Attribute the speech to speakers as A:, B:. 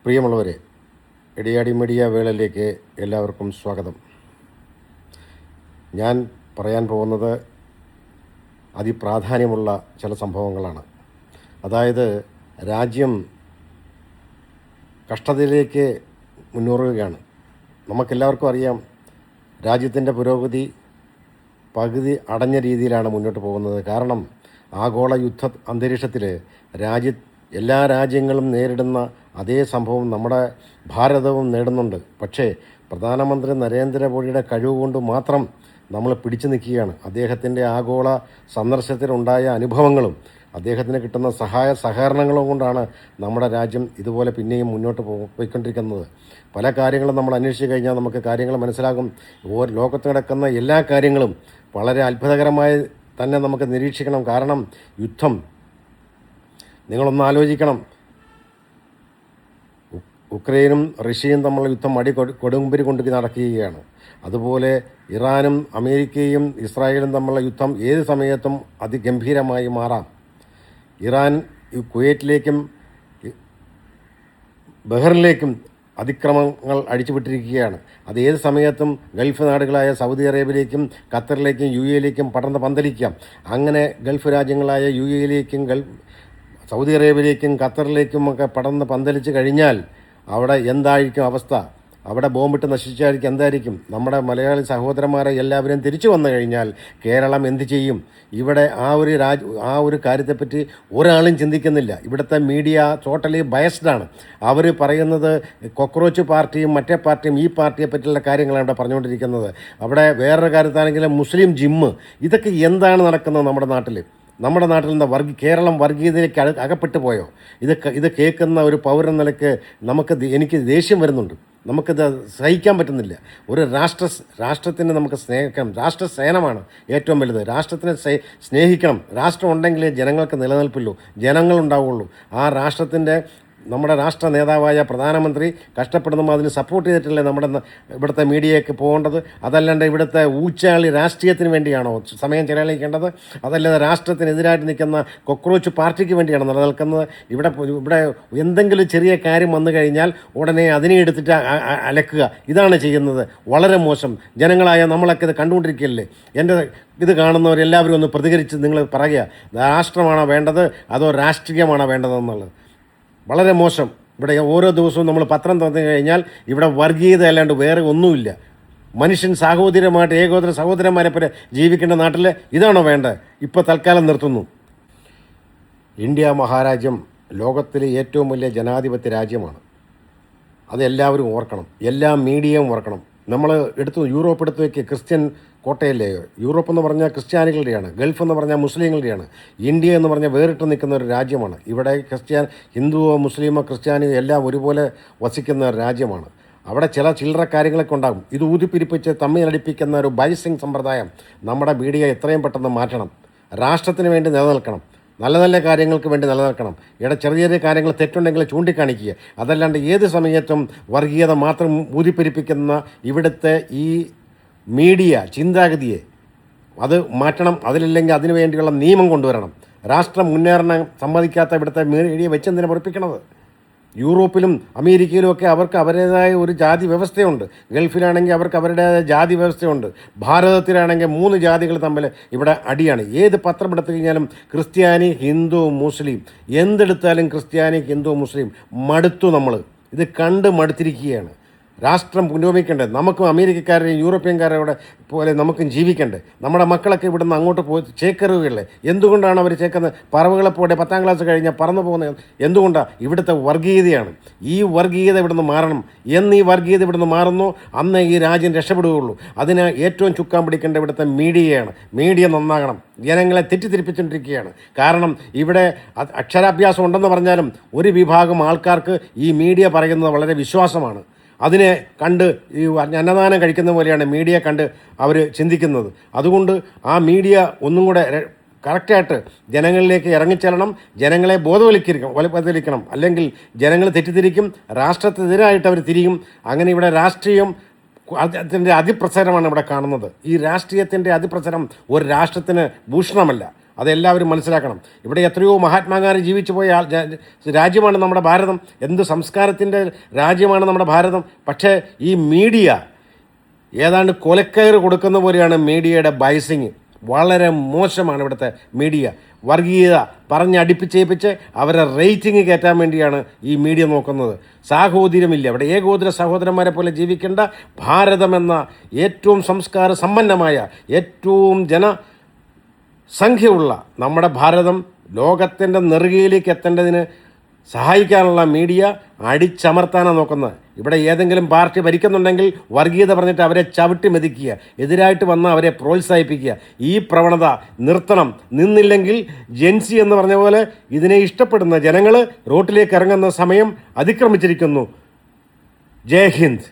A: പ്രിയമുള്ളവരെ, എടിയാടി മീഡിയ വേളയിലേക്ക് എല്ലാവർക്കും സ്വാഗതം. ഞാൻ പറയാൻ പോകുന്നത് അതിപ്രാധാന്യമുള്ള ചില സംഭവങ്ങളാണ്. അതായത് രാജ്യം കഷ്ടതയിലേക്ക് മുന്നേറുകയാണ്. നമുക്കെല്ലാവർക്കും അറിയാം, രാജ്യത്തിൻ്റെ പുരോഗതി പകുതി അടഞ്ഞ രീതിയിലാണ് മുന്നോട്ട് പോകുന്നത്. കാരണം ആഗോള യുദ്ധ അന്തരീക്ഷത്തിൽ എല്ലാ രാജ്യങ്ങളും നേരിടുന്ന അതേ സംഭവം നമ്മുടെ ഭാരതവും നേടുന്നുണ്ട്. പക്ഷേ പ്രധാനമന്ത്രി നരേന്ദ്രമോദിയുടെ കഴിവ് കൊണ്ട് മാത്രം നമ്മൾ പിടിച്ചു നിൽക്കുകയാണ്. അദ്ദേഹത്തിൻ്റെ ആഗോള സന്ദർശനത്തിലുണ്ടായ അനുഭവങ്ങളും അദ്ദേഹത്തിന് കിട്ടുന്ന സഹായ സഹകരണങ്ങളും കൊണ്ടാണ് നമ്മുടെ രാജ്യം ഇതുപോലെ പിന്നെയും മുന്നോട്ട് പോയിക്കൊണ്ടിരിക്കുന്നത്. പല കാര്യങ്ങളും നമ്മൾ അന്വേഷിച്ച് കഴിഞ്ഞാൽ നമുക്ക് കാര്യങ്ങൾ മനസ്സിലാകും. ലോകത്ത് നടക്കുന്ന എല്ലാ കാര്യങ്ങളും വളരെ അത്ഭുതകരമായി തന്നെ നമുക്ക് നിരീക്ഷിക്കണം. കാരണം യുദ്ധം, നിങ്ങളൊന്ന് ആലോചിക്കണം, ഉക്രൈനും റഷ്യയും തമ്മിലുള്ള യുദ്ധം കൊടുമ്പരി കൊണ്ട് നടക്കുകയാണ്. അതുപോലെ ഇറാനും അമേരിക്കയും ഇസ്രായേലും തമ്മിലുള്ള യുദ്ധം ഏത് സമയത്തും അതിഗംഭീരമായി മാറാം. ഇറാൻ കുവൈറ്റിലേക്കും ബഹ്റിനിലേക്കും അതിക്രമങ്ങൾ അടിച്ചുവിട്ടിരിക്കുകയാണ്. അത് ഏത് സമയത്തും ഗൾഫ് നാടുകളായ സൗദി അറേബ്യയിലേക്കും ഖത്തറിലേക്കും യു എയിലേക്കും പടർന്ന് പന്തലിക്കാം. അങ്ങനെ ഗൾഫ് രാജ്യങ്ങളായ യു എയിലേക്കും സൗദി അറേബ്യയിലേക്കും ഖത്തറിലേക്കും ഒക്കെ പടർന്ന് പന്തലിച്ച് കഴിഞ്ഞാൽ അവിടെ എന്തായിരിക്കും അവസ്ഥ? അവിടെ ബോംബിട്ട് നശിച്ചായിരിക്കും എന്തായിരിക്കും? നമ്മുടെ മലയാളി സഹോദരന്മാരെ എല്ലാവരും തിരിച്ചു വന്നു കഴിഞ്ഞാൽ കേരളം എന്ത് ചെയ്യും? ഇവിടെ ആ ഒരു കാര്യത്തെപ്പറ്റി ഒരാളും ചിന്തിക്കുന്നില്ല. ഇവിടുത്തെ മീഡിയ ടോട്ടലി ബയസ്ഡാണ്. അവർ പറയുന്നത് കോക്രോച്ച് പാർട്ടിയും മറ്റേ പാർട്ടിയും ഈ പാർട്ടിയെ പറ്റിയുള്ള കാര്യങ്ങളാണ് ഇവിടെ പറഞ്ഞുകൊണ്ടിരിക്കുന്നത്. അവിടെ വേറൊരു കാര്യത്താണെങ്കിലും മുസ്ലിം ജിമ്മ്, ഇതൊക്കെ എന്താണ് നടക്കുന്നത് നമ്മുടെ നാട്ടിൽ? നമ്മുടെ നാട്ടിൽ നിന്ന് കേരളം വർഗീയതയിലേക്ക് അകപ്പെട്ടു പോയോ? ഇത് കേൾക്കുന്ന ഒരു പൗരൻ നിലയ്ക്ക് എനിക്ക് ദേഷ്യം വരുന്നുണ്ട്. നമുക്കിത് സഹിക്കാൻ പറ്റുന്നില്ല. ഒരു രാഷ്ട്രത്തിന് നമുക്ക് സ്നേഹിക്കണം. രാഷ്ട്രസേനമാണ് ഏറ്റവും വലുത്. രാഷ്ട്രത്തിനെ സ്നേഹിക്കണം. രാഷ്ട്രം ഉണ്ടെങ്കിലേ ജനങ്ങൾക്ക് നിലനിൽപ്പുള്ളൂ, ജനങ്ങളുണ്ടാവുള്ളൂ. ആ നമ്മുടെ രാഷ്ട്ര നേതാവായ പ്രധാനമന്ത്രി കഷ്ടപ്പെടുമ്പോൾ അതിന് സപ്പോർട്ട് ചെയ്തിട്ടല്ലേ ഇവിടുത്തെ മീഡിയയ്ക്ക് പോകേണ്ടത്? അതല്ലാണ്ട് ഇവിടുത്തെ ഊച്ചാളി രാഷ്ട്രീയത്തിന് വേണ്ടിയാണോ സമയം ചെലവഴിക്കേണ്ടത്? അതല്ലാതെ രാഷ്ട്രത്തിനെതിരായിട്ട് നിൽക്കുന്ന കോക്രോച്ച് പാർട്ടിക്ക് വേണ്ടിയാണ് നിലനിൽക്കുന്നത്? ഇവിടെ എന്തെങ്കിലും ചെറിയ കാര്യം വന്നു കഴിഞ്ഞാൽ ഉടനെ അതിനെ എടുത്തിട്ട് അലക്കുക. ഇതാണ് ചെയ്യുന്നത്. വളരെ മോശം. ജനങ്ങളായ നമ്മളൊക്കെ ഇത് കണ്ടുകൊണ്ടിരിക്കുകയല്ലേ. ഇത് കാണുന്നവരെല്ലാവരും ഒന്ന് പ്രതികരിച്ച് നിങ്ങൾ പറയുക, രാഷ്ട്രമാണോ വേണ്ടത് അതോ രാഷ്ട്രീയമാണോ വേണ്ടതെന്നുള്ളത്. വളരെ മോശം. ഇവിടെ ഓരോ ദിവസവും നമ്മൾ പത്രം തുറന്നു കഴിഞ്ഞാൽ ഇവിടെ വർഗീയത അല്ലാണ്ട് വേറെ ഒന്നുമില്ല. മനുഷ്യൻ സാഹോദര്യമായിട്ട് ഏകോദര സഹോദരന്മാരെ പോലെ ജീവിക്കേണ്ട നാട്ടിൽ ഇതാണോ വേണ്ടത്? ഇപ്പോൾ തൽക്കാലം നിർത്തുന്നു. ഇന്ത്യ മഹാരാജ്യം ലോകത്തിലെ ഏറ്റവും വലിയ ജനാധിപത്യ രാജ്യമാണ്. അതെല്ലാവരും ഓർക്കണം. എല്ലാ മീഡിയയും ഓർക്കണം. നമ്മൾ യൂറോപ്പ് എടുത്തു വയ്ക്കുക, ക്രിസ്ത്യൻ കോട്ടയല്ലേ? യൂറോപ്പ് എന്ന് പറഞ്ഞാൽ ക്രിസ്ത്യാനികളുടെയാണ്, ഗൾഫ് എന്ന് പറഞ്ഞാൽ മുസ്ലിങ്ങളുടെയാണ്. ഇന്ത്യ എന്ന് പറഞ്ഞാൽ വേറിട്ട് നിൽക്കുന്ന ഒരു രാജ്യമാണ്. ഇവിടെ ഹിന്ദുവോ മുസ്ലിമോ ക്രിസ്ത്യാനിയോ എല്ലാം ഒരുപോലെ വസിക്കുന്ന ഒരു രാജ്യമാണ്. അവിടെ ചില ചില്ലറ കാര്യങ്ങളൊക്കെ ഉണ്ടാകും. ഇത് ഊതിപ്പിരിപ്പിച്ച് തമ്മിലടിപ്പിക്കുന്ന ഒരു ബൈസിങ് സമ്പ്രദായം നമ്മുടെ മീഡിയ എത്രയും പെട്ടെന്ന് മാറ്റണം. രാഷ്ട്രത്തിന് വേണ്ടി നിലനിൽക്കണം. നല്ല നല്ല കാര്യങ്ങൾക്ക് വേണ്ടി നിലനിൽക്കണം. ചെറിയ ചെറിയ കാര്യങ്ങൾ തെറ്റുണ്ടെങ്കിൽ ചൂണ്ടിക്കാണിക്കുക. അതല്ലാണ്ട് ഏത് സമയത്തും വർഗീയത മാത്രം ഊതിപ്പിരിപ്പിക്കുന്ന ഇവിടുത്തെ ഈ മീഡിയ ചിന്താഗതിയെ അത് മാറ്റണം. അതിലില്ലെങ്കിൽ അതിനു വേണ്ടിയുള്ള നിയമം കൊണ്ടുവരണം. രാഷ്ട്രം മുന്നേറാൻ സമ്മതിക്കാത്ത ഇവിടുത്തെ മീഡിയ വെച്ചെന്തിനെ പൊറപ്പിക്കണത്? യൂറോപ്പിലും അമേരിക്കയിലും ഒക്കെ അവർക്ക് അവരുടേതായ ഒരു ജാതി വ്യവസ്ഥയുണ്ട്. ഗൾഫിലാണെങ്കിൽ അവർക്ക് അവരുടേതായ ജാതി വ്യവസ്ഥയുണ്ട്. ഭാരതത്തിലാണെങ്കിൽ 3 ജാതികൾ തമ്മിൽ ഇവിടെ അടിയാണ്. ഏത് പത്രം എടുത്തു കഴിഞ്ഞാലും ക്രിസ്ത്യാനി, ഹിന്ദു, മുസ്ലിം, എന്തെടുത്താലും ക്രിസ്ത്യാനി, ഹിന്ദു, മുസ്ലിം. മടുത്തു. ഇത് കണ്ട് മടുത്തിരിക്കുകയാണ്. രാഷ്ട്രം പുരോഗമിക്കണ്ടേ? നമുക്കും അമേരിക്കക്കാരെയും യൂറോപ്യൻകാരുടെ പോലെ നമുക്കും ജീവിക്കണ്ടേ? നമ്മുടെ മക്കളൊക്കെ ഇവിടുന്ന് അങ്ങോട്ട് പോയി ചേക്കറുകയല്ലേ? എന്തുകൊണ്ടാണ് അവർ ചേക്കുന്നത്? പറവുകളെപ്പോലെ 10ാം ക്ലാസ് കഴിഞ്ഞാൽ പറന്നു പോകുന്നത് എന്തുകൊണ്ടാണ്? ഇവിടുത്തെ വർഗീയതയാണ്. ഈ വർഗീയത ഇവിടുന്ന് മാറണം. ഈ വർഗീയത ഇവിടുന്ന് മാറുന്നു, അന്ന് ഈ രാജ്യം രക്ഷപ്പെടുകയുള്ളൂ. അതിന് ഏറ്റവും ചുക്കാൻ പിടിക്കേണ്ട ഇവിടുത്തെ മീഡിയയാണ്. മീഡിയ നന്നാകണം. ജനങ്ങളെ തെറ്റിദ്ധരിപ്പിച്ചുകൊണ്ടിരിക്കുകയാണ്. കാരണം ഇവിടെ അക്ഷരാഭ്യാസം ഉണ്ടെന്ന് പറഞ്ഞാലും ഒരു വിഭാഗം ആൾക്കാർക്ക് ഈ മീഡിയ പറയുന്നത് വളരെ വിശ്വാസമാണ്. അതിനെ കണ്ട് ഈ അന്നദാനം കഴിക്കുന്ന പോലെയാണ് മീഡിയ കണ്ട് അവർ ചിന്തിക്കുന്നത്. അതുകൊണ്ട് ആ മീഡിയ ഒന്നും കൂടെ കറക്റ്റായിട്ട് ജനങ്ങളിലേക്ക് ഇറങ്ങിച്ചെല്ലണം. ജനങ്ങളെ ബോധവൽക്കരിക്കണം. അല്ലെങ്കിൽ ജനങ്ങൾ തെറ്റിദ്ധരിക്കും, രാഷ്ട്രത്തിനെതിരായിട്ട് അവർ തിരിയും. അങ്ങനെ ഇവിടെ രാഷ്ട്രീയം അതിൻ്റെ അതിപ്രസരമാണ് ഇവിടെ കാണുന്നത്. ഈ രാഷ്ട്രീയത്തിൻ്റെ അതിപ്രസരം ഒരു രാഷ്ട്രത്തിന് ഭൂഷണമല്ല. അതെല്ലാവരും മനസ്സിലാക്കണം. ഇവിടെ എത്രയോ മഹാത്മാഗാന്ധി ജീവിച്ചു പോയ രാജ്യമാണ് നമ്മുടെ ഭാരതം. എന്ത് സംസ്കാരത്തിൻ്റെ രാജ്യമാണ് നമ്മുടെ ഭാരതം. പക്ഷേ ഈ മീഡിയ ഏതാണ്ട് കൊലക്കയറ് കൊടുക്കുന്ന പോലെയാണ് മീഡിയയുടെ ബൈസിങ്. വളരെ മോശമാണ് ഇവിടുത്തെ മീഡിയ. വർഗീയത പറഞ്ഞടിപ്പിച്ചേപ്പിച്ച് അവരെ റേറ്റിംഗ് കയറ്റാൻ വേണ്ടിയാണ് ഈ മീഡിയ നോക്കുന്നത്. സാഹോദര്യമില്ല ഇവിടെ. ഏകോദര സഹോദരന്മാരെ പോലെ ജീവിക്കേണ്ട ഭാരതമെന്ന ഏറ്റവും സംസ്കാര സമ്പന്നമായ ഏറ്റവും ജനസംഖ്യയുള്ള നമ്മുടെ ഭാരതം ലോകത്തിൻ്റെ നെറുകയിലേക്ക് എത്തേണ്ടതിന് സഹായിക്കാനുള്ള മീഡിയ അടിച്ചമർത്താനാണ് നോക്കുന്നത്. ഇവിടെ ഏതെങ്കിലും പാർട്ടി ഭരിക്കുന്നുണ്ടെങ്കിൽ വർഗീയത പറഞ്ഞിട്ട് അവരെ ചവിട്ടി മെതിക്കുക, എതിരായിട്ട് വന്ന് അവരെ പ്രോത്സാഹിപ്പിക്കുക. ഈ പ്രവണത നിർത്തണം. നിന്നില്ലെങ്കിൽ ജെൻസി എന്ന് പറഞ്ഞ പോലെ ഇതിനെ ഇഷ്ടപ്പെടുന്ന ജനങ്ങൾ റോട്ടിലേക്ക് ഇറങ്ങുന്ന സമയം അതിക്രമിച്ചിരിക്കുന്നു. ജയ് ഹിന്ദ്.